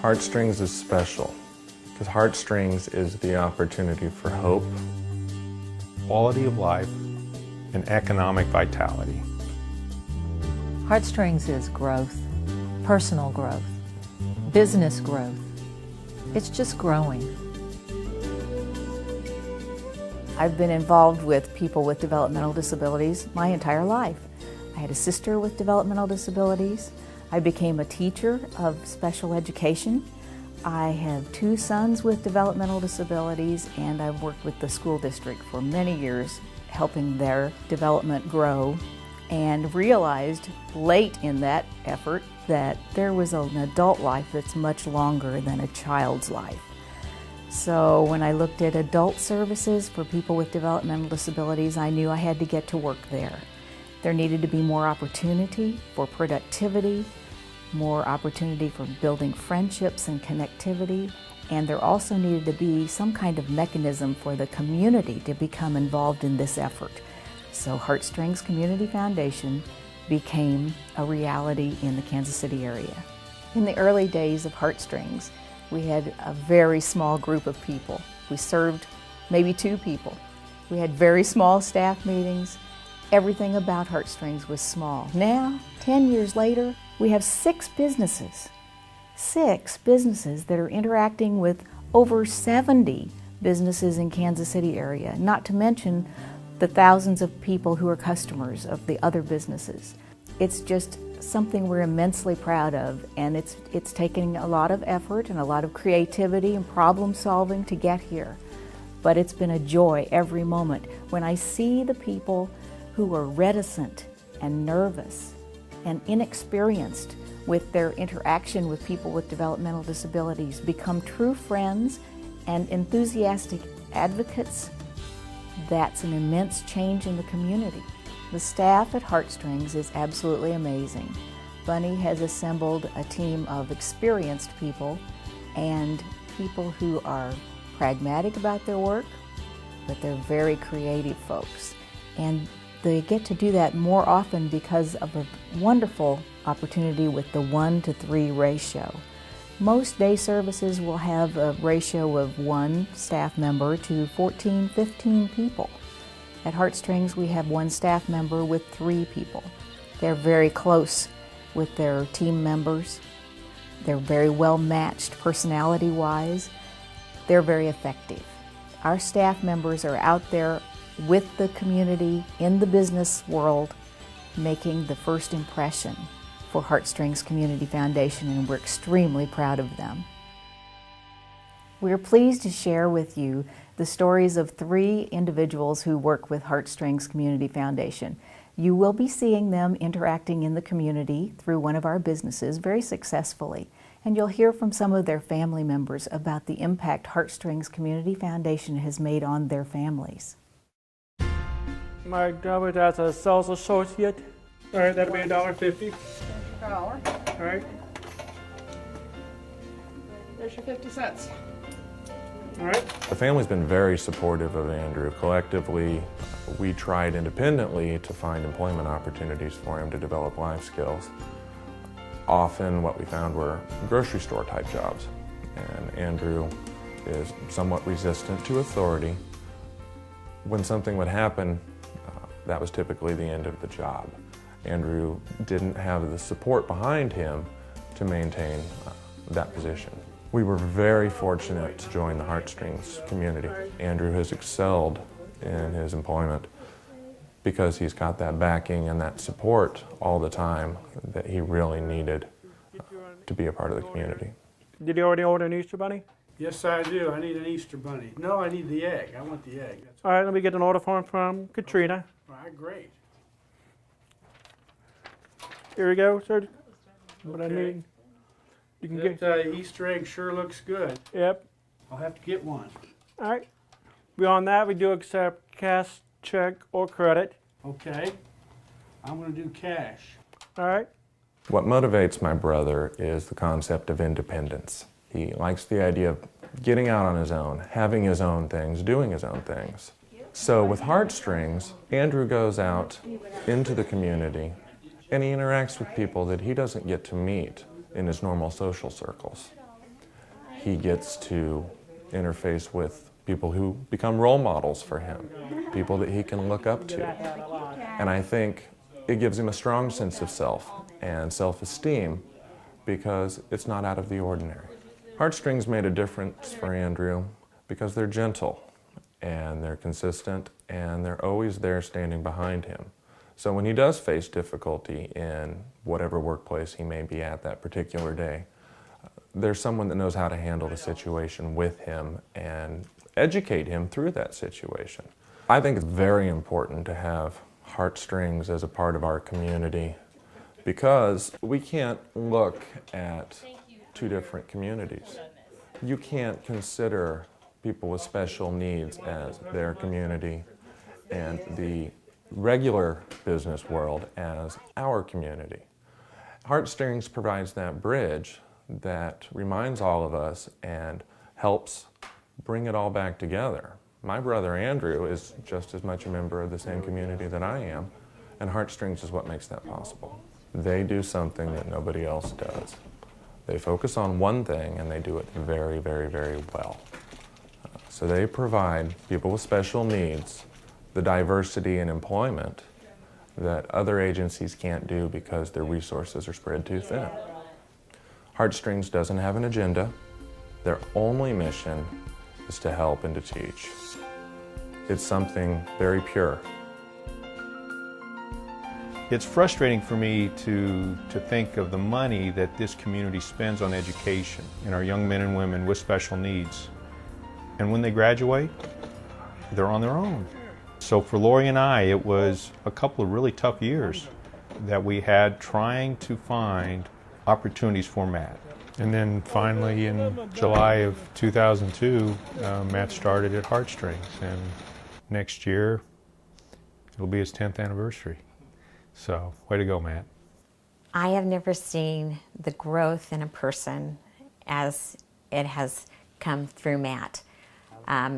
Heartstrings is special because Heartstrings is the opportunity for hope, quality of life, and economic vitality. Heartstrings is growth, personal growth, business growth. It's just growing. I've been involved with people with developmental disabilities my entire life. I had a sister with developmental disabilities. I became a teacher of special education. I have 2 sons with developmental disabilities, and I've worked with the school district for many years, helping their development grow, and realized late in that effort that there was an adult life that's much longer than a child's life. So when I looked at adult services for people with developmental disabilities, I knew I had to get to work there. There needed to be more opportunity for productivity, more opportunity for building friendships and connectivity, and there also needed to be some kind of mechanism for the community to become involved in this effort. So Heartstrings Community Foundation became a reality in the Kansas City area. In the early days of Heartstrings, we had a very small group of people. We served maybe 2 people. We had very small staff meetings. Everything about Heartstrings was small. Now, 10 years later, we have 6 businesses. 6 businesses that are interacting with over 70 businesses in Kansas City area, not to mention the thousands of people who are customers of the other businesses. It's just something we're immensely proud of, and it's taken a lot of effort and a lot of creativity and problem solving to get here. But it's been a joy every moment when I see the people who are reticent and nervous and inexperienced with their interaction with people with developmental disabilities become true friends and enthusiastic advocates. That's an immense change in the community. The staff at Heartstrings is absolutely amazing. Bunny has assembled a team of experienced people and people who are pragmatic about their work, but they're very creative folks. And they get to do that more often because of a wonderful opportunity with the 1-to-3 ratio. Most day services will have a ratio of 1 staff member to 14, 15 people. At Heartstrings, we have 1 staff member with 3 people. They're very close with their team members. They're very well matched personality-wise. They're very effective. Our staff members are out there with the community in the business world, making the first impression for Heartstrings Community Foundation, and we're extremely proud of them. We're pleased to share with you the stories of 3 individuals who work with Heartstrings Community Foundation. You will be seeing them interacting in the community through one of our businesses very successfully, and you'll hear from some of their family members about the impact Heartstrings Community Foundation has made on their families. My job as a sales associate. All right, that'll be $1.50. Per hour. All right. There's your 50 cents. All right. The family's been very supportive of Andrew. Collectively, we tried independently to find employment opportunities for him to develop life skills. Often what we found were grocery store type jobs, and Andrew is somewhat resistant to authority. When something would happen, that was typically the end of the job. Andrew didn't have the support behind him to maintain that position. We were very fortunate to join the Heartstrings community. Andrew has excelled in his employment because he's got that backing and that support all the time that he really needed to be a part of the community. Did you already order an Easter bunny? Yes, I do. I need an Easter bunny. No, I need the egg. I want the egg. That's All right, let me get an order form from Katrina. all right, great. Here we go, sir. What I Okay. need. You can That get. Easter egg sure looks good. Yep. I'll have to get one. All right. Beyond that, we do accept cash, check, or credit. Okay. I'm going to do cash. All right. What motivates my brother is the concept of independence. He likes the idea of getting out on his own, having his own things, doing his own things. So with Heartstrings, Andrew goes out into the community and he interacts with people that he doesn't get to meet in his normal social circles. he gets to interface with people who become role models for him, people that he can look up to. And I think it gives him a strong sense of self and self-esteem because it's not out of the ordinary. Heartstrings made a difference for Andrew because they're gentle and they're consistent and they're always there standing behind him. So when he does face difficulty in whatever workplace he may be at that particular day, there's someone that knows how to handle the situation with him and educate him through that situation. I think it's very important to have Heartstrings as a part of our community because we can't look at two different communities. You can't consider people with special needs as their community and the regular business world as our community. Heartstrings provides that bridge that reminds all of us and helps bring it all back together. My brother Andrew is just as much a member of the same community that I am, and Heartstrings is what makes that possible. They do something that nobody else does. They focus on one thing and they do it very, very, very well. So they provide people with special needs the diversity in employment that other agencies can't do because their resources are spread too thin. Heartstrings doesn't have an agenda. Their only mission is to help and to teach. It's something very pure. It's frustrating for me to think of the money that this community spends on education and our young men and women with special needs. And when they graduate, they're on their own. So for Lori and I, it was a couple of really tough years that we had trying to find opportunities for Matt. And then finally in July of 2002, Matt started at Heartstrings, and next year it'll be his 10th anniversary. So, way to go, Matt. I have never seen the growth in a person as it has come through Matt.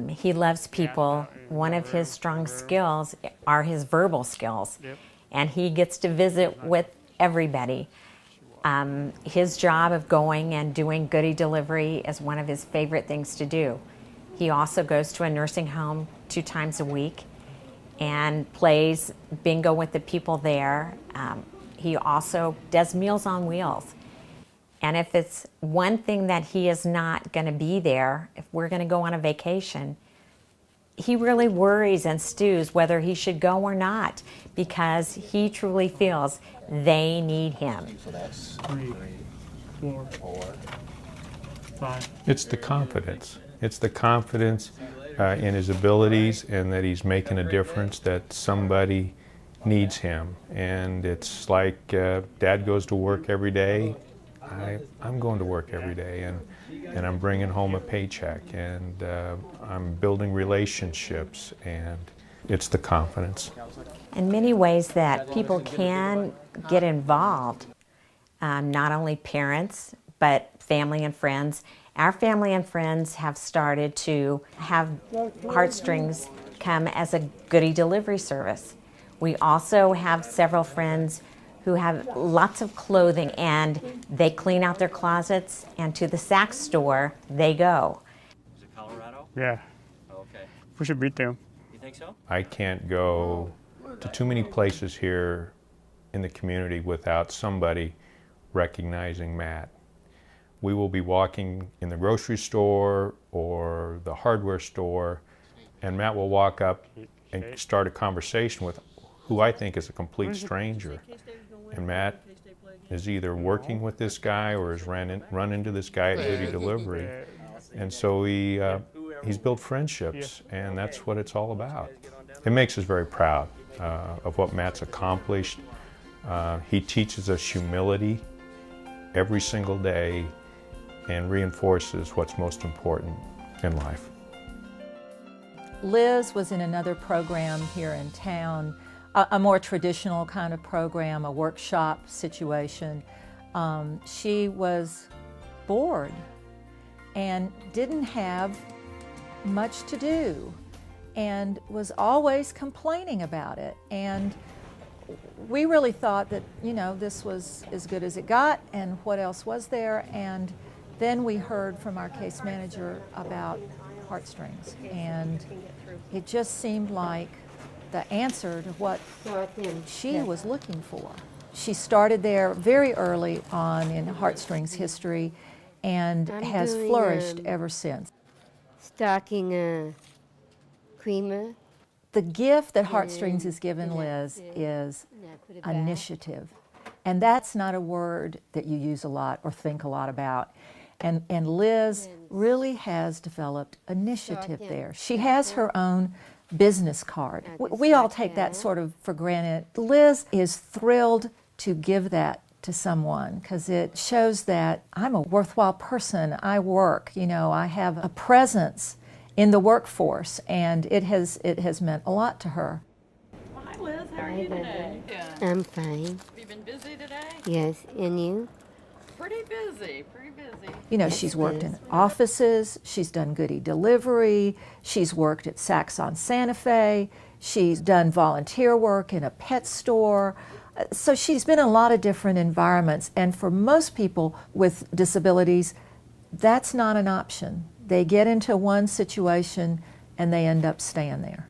He loves people. One of his strong skills are his verbal skills, and he gets to visit with everybody. His job of going and doing goodie delivery is one of his favorite things to do. He also goes to a nursing home 2 times a week and plays bingo with the people there. He also does Meals on Wheels. And if it's one thing that he is not going to be there, if we're going to go on a vacation, he really worries and stews whether he should go or not because he truly feels they need him. So that's 3, 4, 5. It's the confidence. It's the confidence in his abilities and that he's making a difference, that somebody needs him. And it's like Dad goes to work every day. I'm going to work every day, and I'm bringing home a paycheck, and I'm building relationships, and it's the confidence. In many ways that people can get involved, not only parents, but family and friends. Our family and friends have started to have Heartstrings come as a goodie delivery service. We also have several friends who have lots of clothing, and they clean out their closets, and to the Saks store they go. Is it Colorado? Yeah, Okay. we should beat them. You think so? I can't go to too many places here in the community without somebody recognizing Matt. We will be walking in the grocery store or the hardware store, and Matt will walk up and start a conversation with who I think is a complete stranger. And Matt is either working with this guy or has run into this guy at goodie delivery. And so he's built friendships, and that's what it's all about. It makes us very proud of what Matt's accomplished. He teaches us humility every single day and reinforces what's most important in life. Liz was in another program here in town, a more traditional kind of program, a workshop situation. She was bored and didn't have much to do and was always complaining about it. And we really thought that, you know, this was as good as it got, and what else was there? And Then we heard from our case manager about Heartstrings, and it just seemed like the answer to what she was looking for. She started there very early on in Heartstrings history and has flourished ever since. Stocking creamer. The gift that Heartstrings has given Liz is initiative. And that's not a word that you use a lot or think a lot about. And Liz really has developed initiative there. She has her own business card. We all take that sort of for granted. Liz is thrilled to give that to someone because it shows that I'm a worthwhile person. I work, you know, I have a presence in the workforce, and it has meant a lot to her. Well, hi, Liz. How are you today? I'm fine. Have you been busy today? Yes, and you? Pretty busy, pretty busy. You know, she's worked in offices, she's done goodie delivery, she's worked at Saks on Santa Fe, she's done volunteer work in a pet store. So she's been in a lot of different environments, and for most people with disabilities, that's not an option. They get into one situation and they end up staying there.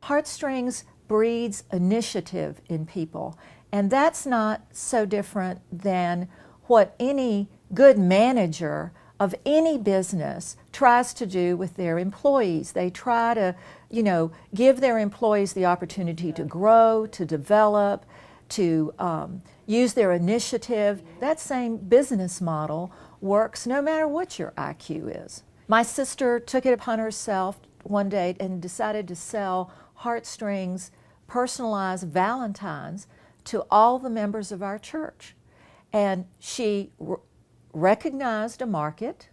Heartstrings breeds initiative in people, and that's not so different than what any good manager of any business tries to do with their employees. They try to, you know, give their employees the opportunity to grow, to develop, to use their initiative. That same business model works no matter what your IQ is. My sister took it upon herself one day and decided to sell Heartstrings personalized Valentines to all the members of our church. And she recognized a market,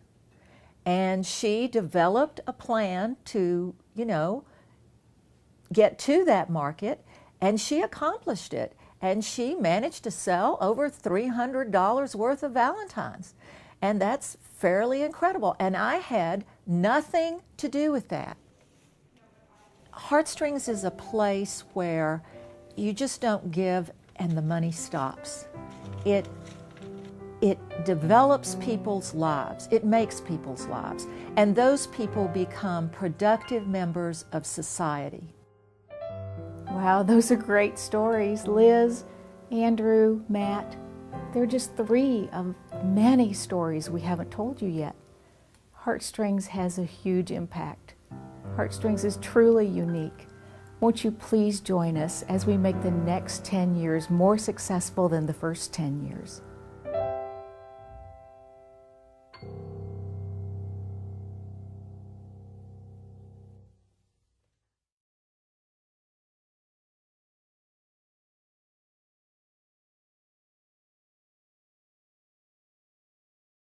and she developed a plan to, you know, get to that market, and she accomplished it. And she managed to sell over $300 worth of Valentines. And that's fairly incredible. And I had nothing to do with that. Heartstrings is a place where you just don't give and the money stops. It develops people's lives. It makes people's lives. And those people become productive members of society. Wow, those are great stories. Liz, Andrew, Matt, they're just 3 of many stories we haven't told you yet. Heartstrings has a huge impact. Heartstrings is truly unique. Won't you please join us as we make the next 10 years more successful than the first 10 years?